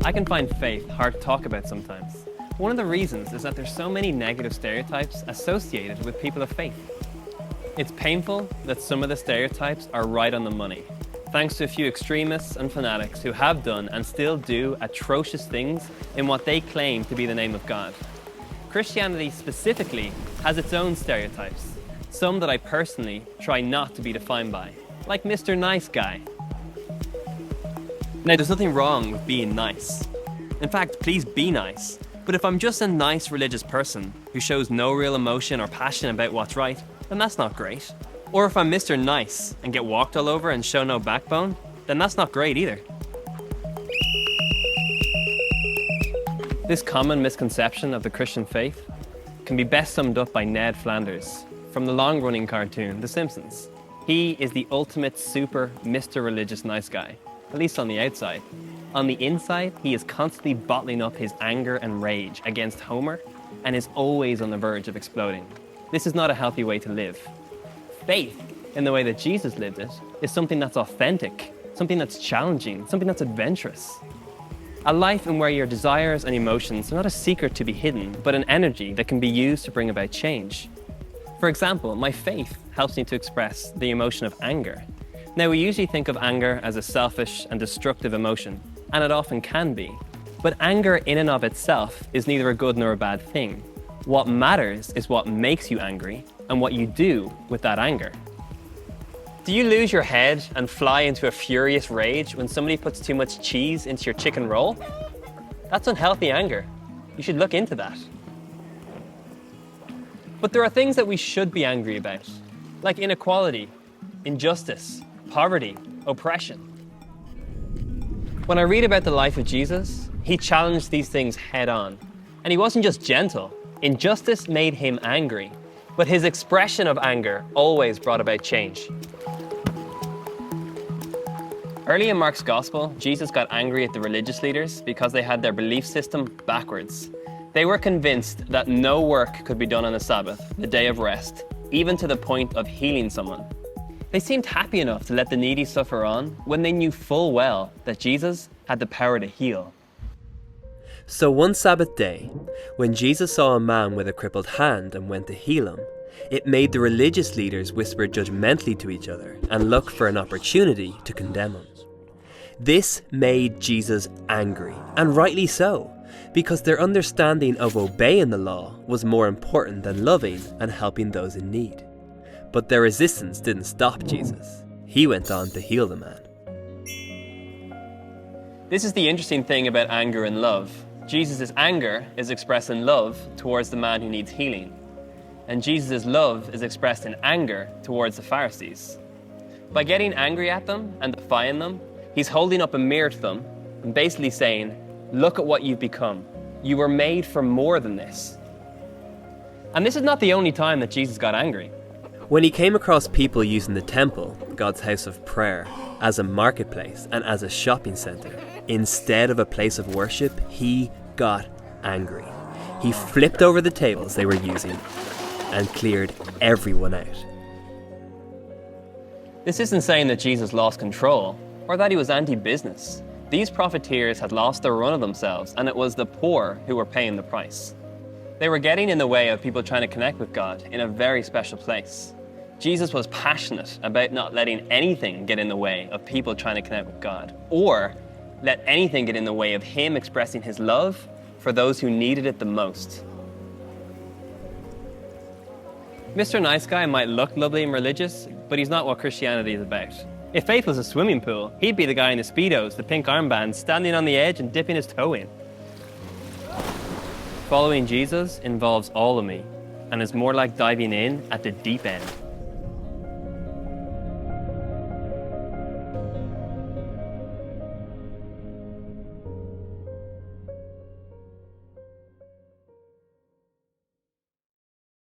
I can find faith hard to talk about sometimes. One of the reasons is that there's so many negative stereotypes associated with people of faith. It's painful that some of the stereotypes are right on the money, thanks to a few extremists and fanatics who have done and still do atrocious things in what they claim to be the name of God. Christianity specifically has its own stereotypes, some that I personally try not to be defined by, like Mr. Nice Guy. Now, there's nothing wrong with being nice. In fact, please be nice. But if I'm just a nice religious person who shows no real emotion or passion about what's right, then that's not great. Or if I'm Mr. Nice and get walked all over and show no backbone, then that's not great either. This common misconception of the Christian faith can be best summed up by Ned Flanders from the long-running cartoon The Simpsons. He is the ultimate super Mr. Religious Nice Guy, at least on the outside. On the inside, he is constantly bottling up his anger and rage against Homer and is always on the verge of exploding. This is not a healthy way to live. Faith, in the way that Jesus lived it, is something that's authentic, something that's challenging, something that's adventurous. A life in where your desires and emotions are not a secret to be hidden, but an energy that can be used to bring about change. For example, my faith helps me to express the emotion of anger. Now, we usually think of anger as a selfish and destructive emotion, and it often can be. But anger in and of itself is neither a good nor a bad thing. What matters is what makes you angry and what you do with that anger. Do you lose your head and fly into a furious rage when somebody puts too much cheese into your chicken roll? That's unhealthy anger. You should look into that. But there are things that we should be angry about, like inequality, injustice, poverty, oppression. When I read about the life of Jesus, he challenged these things head on. And he wasn't just gentle. Injustice made him angry, but his expression of anger always brought about change. Early in Mark's Gospel, Jesus got angry at the religious leaders because they had their belief system backwards. They were convinced that no work could be done on the Sabbath, the day of rest, even to the point of healing someone. They seemed happy enough to let the needy suffer on when they knew full well that Jesus had the power to heal. So one Sabbath day, when Jesus saw a man with a crippled hand and went to heal him, it made the religious leaders whisper judgmentally to each other and look for an opportunity to condemn him. This made Jesus angry, and rightly so, because their understanding of obeying the law was more important than loving and helping those in need. But their resistance didn't stop Jesus. He went on to heal the man. This is the interesting thing about anger and love. Jesus' anger is expressed in love towards the man who needs healing. And Jesus' love is expressed in anger towards the Pharisees. By getting angry at them and defying them, he's holding up a mirror to them and basically saying, look at what you've become. You were made for more than this. And this is not the only time that Jesus got angry. When he came across people using the temple, God's house of prayer, as a marketplace and as a shopping centre, instead of a place of worship, he got angry. He flipped over the tables they were using and cleared everyone out. This isn't saying that Jesus lost control or that he was anti-business. These profiteers had lost their run of themselves, and it was the poor who were paying the price. They were getting in the way of people trying to connect with God in a very special place. Jesus was passionate about not letting anything get in the way of people trying to connect with God, or let anything get in the way of him expressing his love for those who needed it the most. Mr. Nice Guy might look lovely and religious, but he's not what Christianity is about. If faith was a swimming pool, he'd be the guy in the Speedos, the pink armbands, standing on the edge and dipping his toe in. Following Jesus involves all of me, and is more like diving in at the deep end.